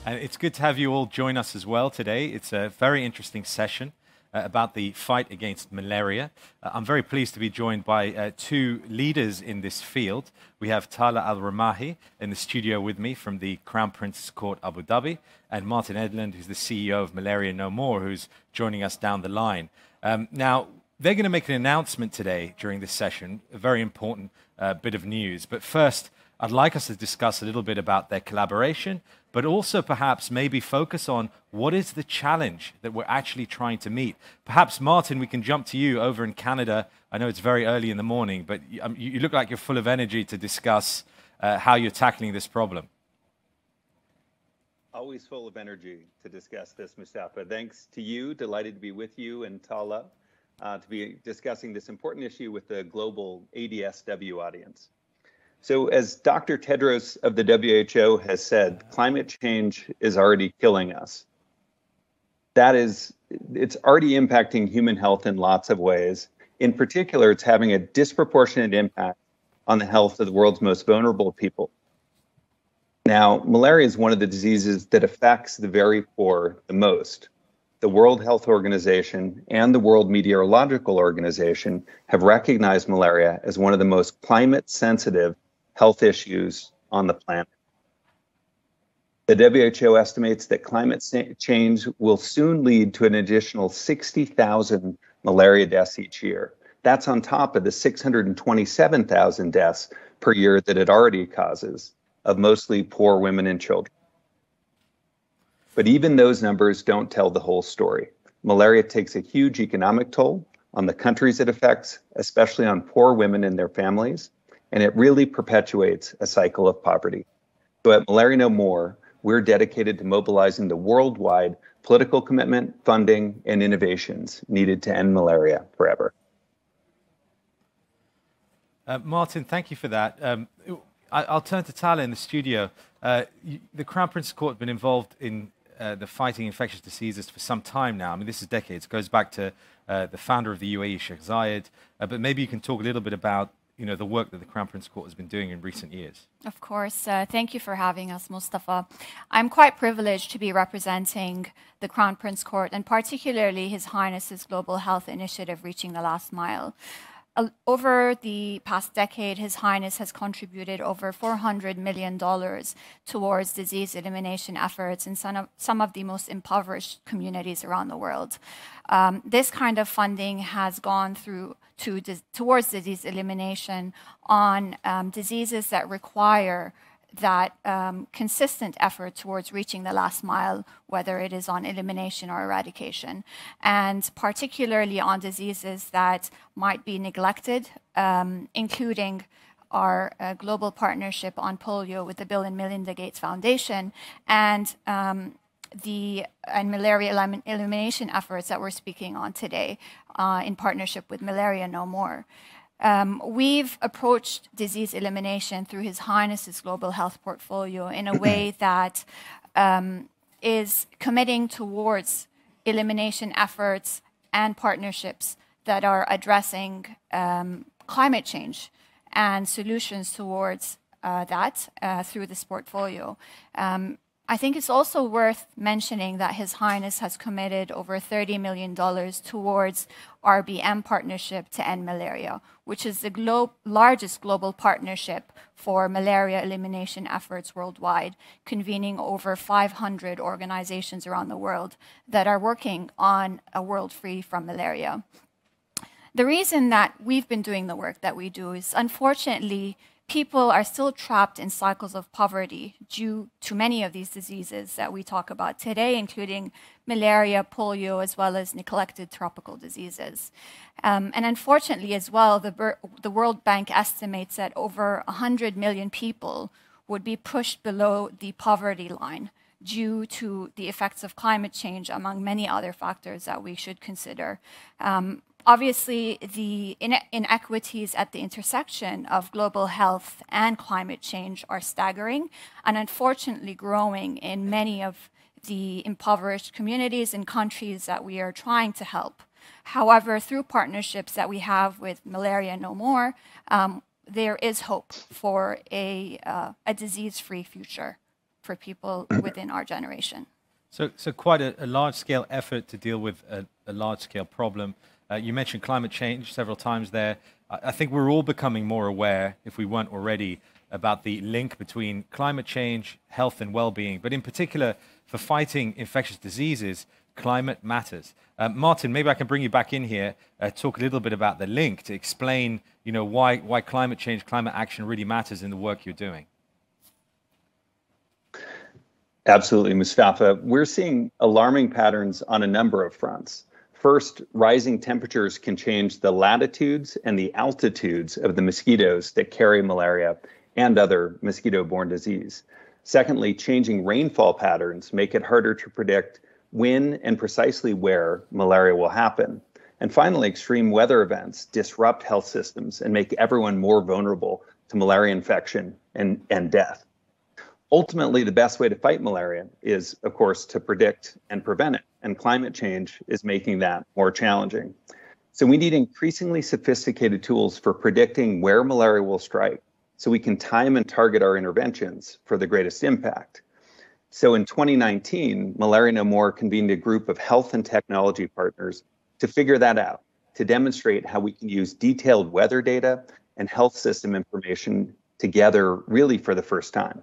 And it's good to have you all join us as well today. It's a very interesting session about the fight against malaria. I'm very pleased to be joined by two leaders in this field. We have Tala Al-Ramahi in the studio with me from the Crown Prince's Court, Abu Dhabi, and Martin Edlund, who's the CEO of Malaria No More, who's joining us down the line. Now, they're going to make an announcement today during this session, a very important bit of news. But first, I'd like us to discuss a little bit about their collaboration, but also perhaps maybe focus on what is the challenge that we're actually trying to meet. Perhaps, Martin, we can jump to you over in Canada. I know it's very early in the morning, but you look like you're full of energy to discuss how you're tackling this problem. Always full of energy to discuss this, Mustafa. Thanks to you. Delighted to be with you and Tala to be discussing this important issue with the global ADSW audience. So as Dr. Tedros of the WHO has said, climate change is already killing us. It's already impacting human health in lots of ways. In particular, it's having a disproportionate impact on the health of the world's most vulnerable people. Now, malaria is one of the diseases that affects the very poor the most. The World Health Organization and the World Meteorological Organization have recognized malaria as one of the most climate-sensitive health issues on the planet. The WHO estimates that climate change will soon lead to an additional 60,000 malaria deaths each year. That's on top of the 627,000 deaths per year that it already causes of mostly poor women and children. But even those numbers don't tell the whole story. Malaria takes a huge economic toll on the countries it affects, especially on poor women and their families, and it really perpetuates a cycle of poverty. So at Malaria No More, we're dedicated to mobilizing the worldwide political commitment, funding, and innovations needed to end malaria forever. Martin, thank you for that. I'll turn to Tala in the studio. The Crown Prince's Court has been involved in the fighting infectious diseases for some time now. I mean, this is decades. It goes back to the founder of the UAE, Sheikh Zayed. But maybe you can talk a little bit about the work that the Crown Prince's Court has been doing in recent years. Of course. Thank you for having us, Mustafa. I'm quite privileged to be representing the Crown Prince's Court and particularly His Highness's Global Health Initiative, Reaching the Last Mile. Over the past decade, His Highness has contributed over $400 million towards disease elimination efforts in some of the most impoverished communities around the world. This kind of funding has gone towards disease elimination on diseases that require that consistent effort towards reaching the last mile, whether it is on elimination or eradication, and particularly on diseases that might be neglected, including our global partnership on polio with the Bill and Melinda Gates Foundation and malaria elimination efforts that we're speaking on today in partnership with Malaria No More. We've approached disease elimination through His Highness's global health portfolio in a way that is committing towards elimination efforts and partnerships that are addressing climate change and solutions towards that through this portfolio. I think it's also worth mentioning that His Highness has committed over $30 million towards RBM partnership to end malaria, which is the largest global partnership for malaria elimination efforts worldwide, convening over 500 organizations around the world that are working on a world free from malaria. The reason that we've been doing the work that we do is, unfortunately, people are still trapped in cycles of poverty due to many of these diseases that we talk about today, including malaria, polio, as well as neglected tropical diseases. And unfortunately as well, the World Bank estimates that over 100 million people would be pushed below the poverty line due to the effects of climate change, among many other factors that we should consider. Obviously, the inequities at the intersection of global health and climate change are staggering and unfortunately growing in many of the impoverished communities and countries that we are trying to help. However, through partnerships that we have with Malaria No More, there is hope for a disease-free future. for people within our generation. So quite a large-scale effort to deal with a large-scale problem. You mentioned climate change several times there. I think we're all becoming more aware, if we weren't already, about the link between climate change, health and well-being, but in particular for fighting infectious diseases, climate matters. Martin, maybe I can bring you back in here, talk a little bit about the link to explain, why climate change, climate action really matters in the work you're doing. Absolutely, Mustafa. We're seeing alarming patterns on a number of fronts. First, rising temperatures can change the latitudes and the altitudes of the mosquitoes that carry malaria and other mosquito-borne disease. Secondly, changing rainfall patterns make it harder to predict when and precisely where malaria will happen. And finally, extreme weather events disrupt health systems and make everyone more vulnerable to malaria infection and death. Ultimately, the best way to fight malaria is, of course, to predict and prevent it, and climate change is making that more challenging. So we need increasingly sophisticated tools for predicting where malaria will strike, so we can time and target our interventions for the greatest impact. So in 2019, Malaria No More convened a group of health and technology partners to figure that out, to demonstrate how we can use detailed weather data and health system information together really for the first time.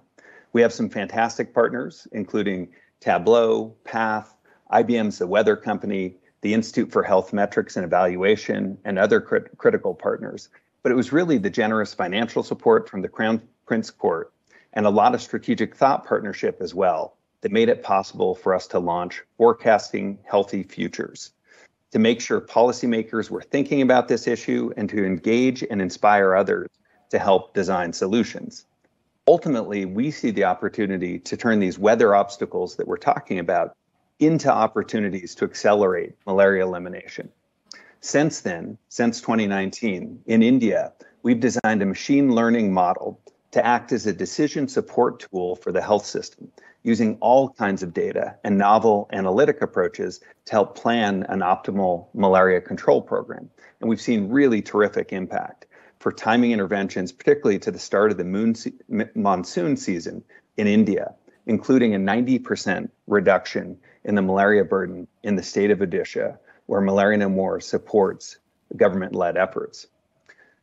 We have some fantastic partners, including Tableau, Path, IBM's The Weather Company, the Institute for Health Metrics and Evaluation, and other critical partners. But it was really the generous financial support from the Crown Prince Court and a lot of strategic thought partnership as well that made it possible for us to launch Forecasting Healthy Futures, to make sure policymakers were thinking about this issue and to engage and inspire others to help design solutions. Ultimately, we see the opportunity to turn these weather obstacles that we're talking about into opportunities to accelerate malaria elimination. Since then, since 2019, in India, we've designed a machine learning model to act as a decision support tool for the health system, using all kinds of data and novel analytic approaches to help plan an optimal malaria control program. And we've seen really terrific impact for timing interventions, particularly to the start of the monsoon season in India, including a 90% reduction in the malaria burden in the state of Odisha, where Malaria No More supports government-led efforts.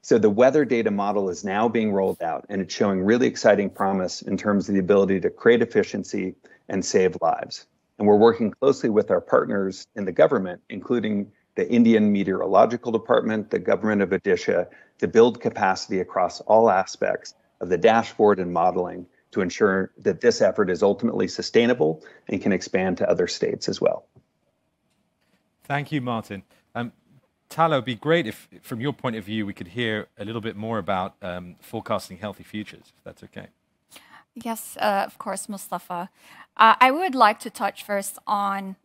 So the weather data model is now being rolled out, and it's showing really exciting promise in terms of the ability to create efficiency and save lives. And we're working closely with our partners in the government, including the Indian Meteorological Department, the government of Odisha, to build capacity across all aspects of the dashboard and modeling to ensure that this effort is ultimately sustainable and can expand to other states as well. Thank you, Martin. Tala, it would be great if, from your point of view, we could hear a little bit more about forecasting healthy futures, if that's okay. Yes, of course, Mustafa. I would like to touch first on,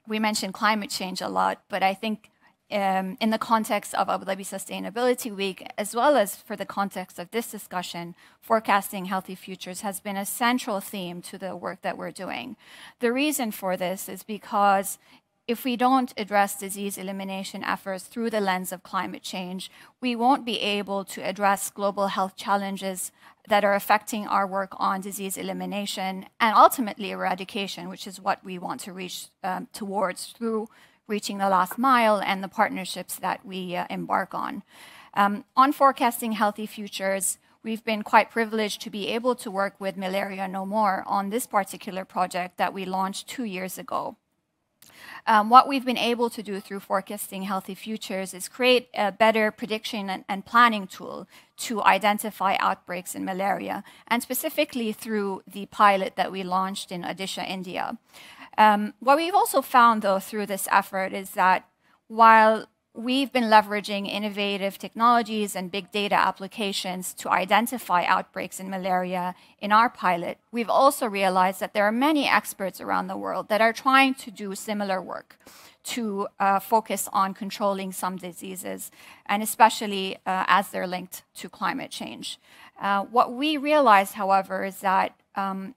we mentioned climate change a lot, but I think in the context of Abu Dhabi Sustainability Week, as well as for the context of this discussion, forecasting healthy futures has been a central theme to the work that we're doing. The reason for this is because if we don't address disease elimination efforts through the lens of climate change, we won't be able to address global health challenges that are affecting our work on disease elimination and ultimately eradication, which is what we want to reach towards through reaching the last mile and the partnerships that we embark on. On forecasting healthy futures, we've been quite privileged to be able to work with Malaria No More on this particular project that we launched 2 years ago. What we've been able to do through forecasting healthy futures is create a better prediction and planning tool to identify outbreaks in malaria, and specifically through the pilot that we launched in Odisha, India. What we've also found, though, through this effort is that while we've been leveraging innovative technologies and big data applications to identify outbreaks in malaria in our pilot, we've also realized that there are many experts around the world that are trying to do similar work to focus on controlling some diseases, and especially as they're linked to climate change. What we realized, however, is that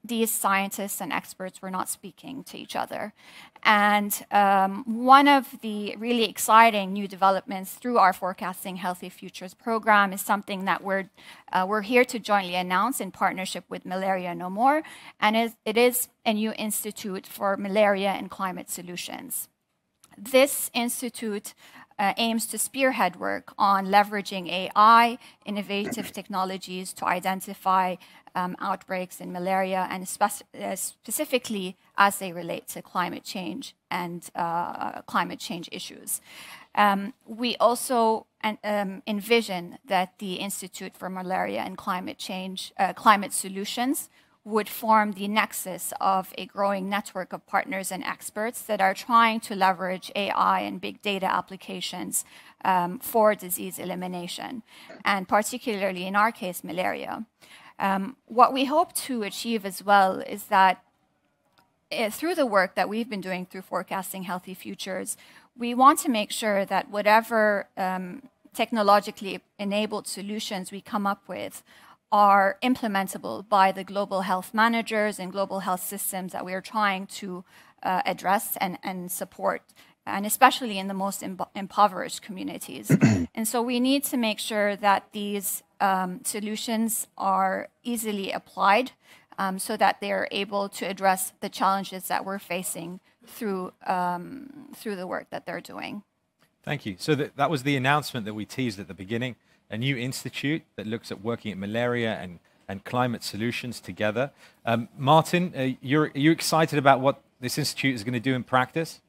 these scientists and experts were not speaking to each other. And one of the really exciting new developments through our Forecasting Healthy Futures program is something that we're here to jointly announce in partnership with Malaria No More, and it is a new institute for malaria and climate solutions. This institute aims to spearhead work on leveraging AI, innovative technologies to identify outbreaks in malaria, and specifically as they relate to climate change and climate change issues. We also envision that the Institute for Malaria and Climate Solutions would form the nexus of a growing network of partners and experts that are trying to leverage AI and big data applications for disease elimination, and particularly in our case, malaria. What we hope to achieve as well is that through the work that we've been doing through Forecasting Healthy Futures, we want to make sure that whatever technologically enabled solutions we come up with are implementable by the global health managers and global health systems that we are trying to address and support, and especially in the most impoverished communities. And so we need to make sure that these solutions are easily applied so that they are able to address the challenges that we're facing through the work that they're doing. Thank you. So that was the announcement that we teased at the beginning, a new institute that looks at working at malaria and climate solutions together. Martin, are you excited about what this institute is going to do in practice?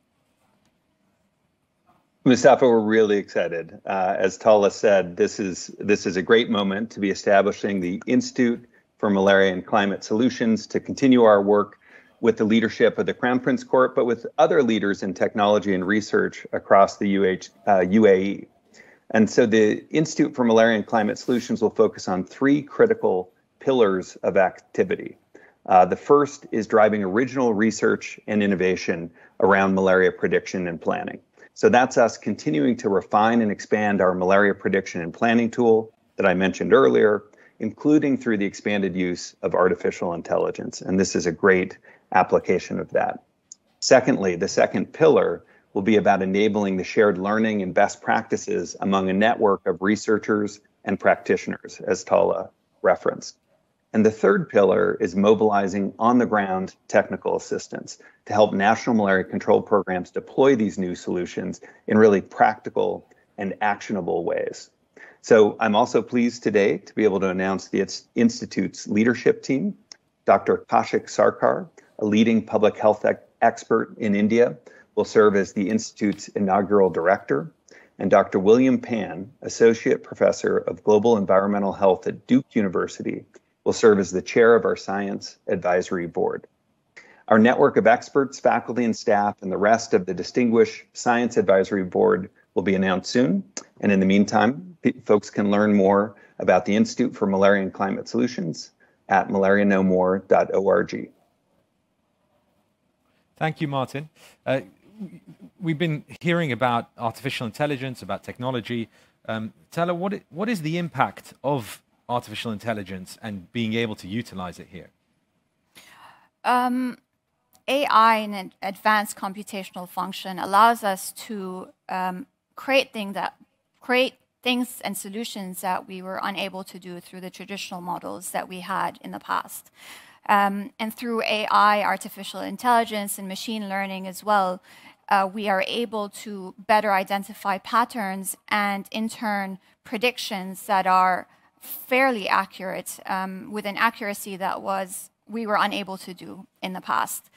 Mustafa, we're really excited. As Tala said, this is a great moment to be establishing the Institute for Malaria and Climate Solutions to continue our work with the leadership of the Crown Prince Court, but with other leaders in technology and research across the UAE. And so the Institute for Malaria and Climate Solutions will focus on three critical pillars of activity. The first is driving original research and innovation around malaria prediction and planning. So that's us continuing to refine and expand our malaria prediction and planning tool that I mentioned earlier, including through the expanded use of artificial intelligence. And this is a great application of that. Secondly, the second pillar will be about enabling the shared learning and best practices among a network of researchers and practitioners, as Tala referenced. And the third pillar is mobilizing on-the-ground technical assistance to help national malaria control programs deploy these new solutions in really practical and actionable ways. So I'm also pleased today to be able to announce the Institute's leadership team. Dr. Kaushik Sarkar, a leading public health expert in India, will serve as the Institute's inaugural director, and Dr. William Pan, Associate Professor of Global Environmental Health at Duke University, will serve as the chair of our Science Advisory Board. Our network of experts, faculty, and staff, and the rest of the distinguished Science Advisory Board will be announced soon. And in the meantime, folks can learn more about the Institute for Malaria and Climate Solutions at malarianomore.org. Thank you, Martin. We've been hearing about artificial intelligence, about technology. Tala, what is the impact of artificial intelligence and being able to utilize it here? AI and an advanced computational function allows us to create things and solutions that we were unable to do through the traditional models that we had in the past. And through AI, artificial intelligence, and machine learning as well, we are able to better identify patterns and, in turn, predictions that are fairly accurate with an accuracy that we were unable to do in the past.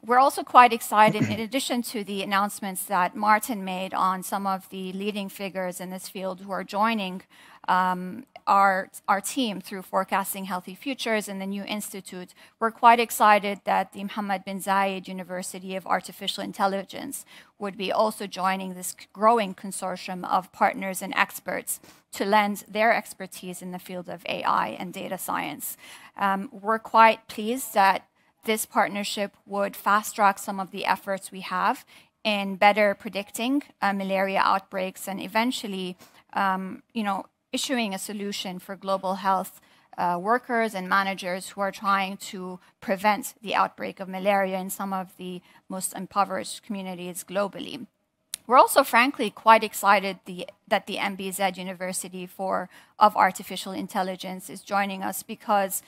We're also quite excited, in addition to the announcements that Martin made on some of the leading figures in this field who are joining our team through Forecasting Healthy Futures and the new institute. We're quite excited that the Mohammed bin Zayed University of Artificial Intelligence would be also joining this growing consortium of partners and experts to lend their expertise in the field of AI and data science. We're quite pleased that this partnership would fast-track some of the efforts we have in better predicting malaria outbreaks and eventually, issuing a solution for global health workers and managers who are trying to prevent the outbreak of malaria in some of the most impoverished communities globally. We're also, frankly, quite excited that the MBZ University of Artificial Intelligence is joining us, because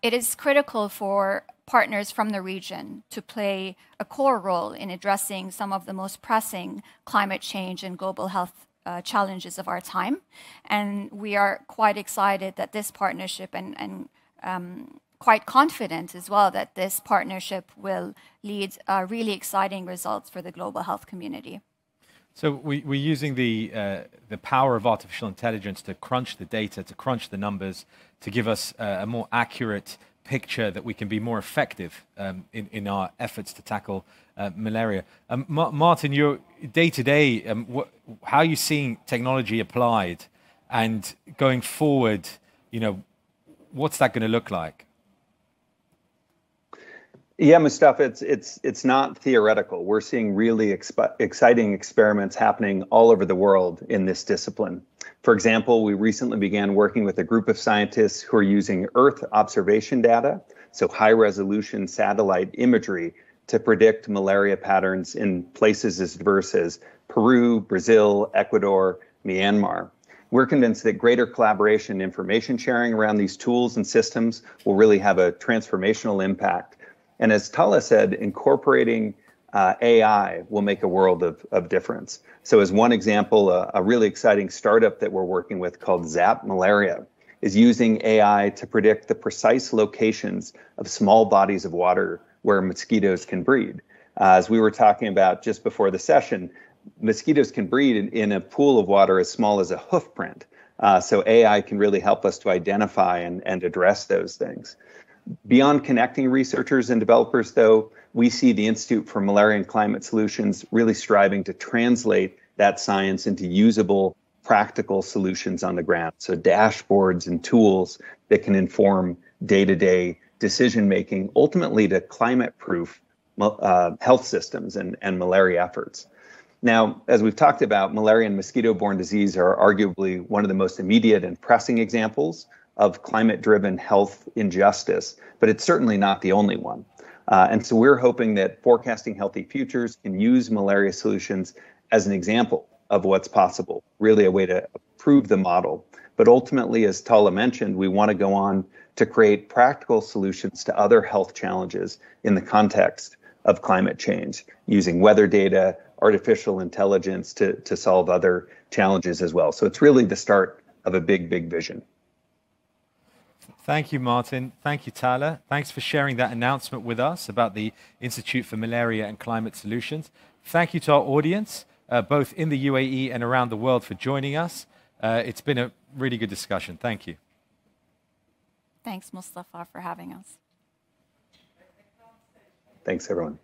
it is critical for partners from the region to play a core role in addressing some of the most pressing climate change and global health challenges of our time. And we are quite excited that this partnership and quite confident as well that this partnership will lead really exciting results for the global health community. So we're using the power of artificial intelligence to crunch the data, to crunch the numbers, to give us a more accurate picture that we can be more effective in our efforts to tackle malaria. Martin, your day-to-day, how are you seeing technology applied? And going forward, what's that going to look like? Yeah, Mustafa, it's not theoretical. We're seeing really exciting experiments happening all over the world in this discipline. For example, we recently began working with a group of scientists who are using Earth observation data, so high-resolution satellite imagery, to predict malaria patterns in places as diverse as Peru, Brazil, Ecuador, Myanmar. We're convinced that greater collaboration and information sharing around these tools and systems will really have a transformational impact. And as Tala said, incorporating AI will make a world of difference. So as one example, a really exciting startup that we're working with called Zap Malaria is using AI to predict the precise locations of small bodies of water where mosquitoes can breed. As we were talking about just before the session, mosquitoes can breed in a pool of water as small as a hoof print. So AI can really help us to identify and address those things. Beyond connecting researchers and developers, though, we see the Institute for Malaria and Climate Solutions really striving to translate that science into usable, practical solutions on the ground. So dashboards and tools that can inform day-to-day decision-making, ultimately to climate-proof health systems and malaria efforts. Now, as we've talked about, malaria and mosquito-borne disease are arguably one of the most immediate and pressing examples of climate-driven health injustice, but it's certainly not the only one. And so we're hoping that Forecasting Healthy Futures can use malaria solutions as an example of what's possible, really a way to prove the model. But ultimately, as Tala mentioned, we want to go on to create practical solutions to other health challenges in the context of climate change, using weather data, artificial intelligence to solve other challenges as well. So it's really the start of a big, big vision. Thank you, Martin. Thank you, Tala. Thanks for sharing that announcement with us about the Institute for Malaria and Climate Solutions. Thank you to our audience, both in the UAE and around the world, for joining us. It's been a really good discussion. Thank you. Thanks, Mustafa, for having us. Thanks, everyone.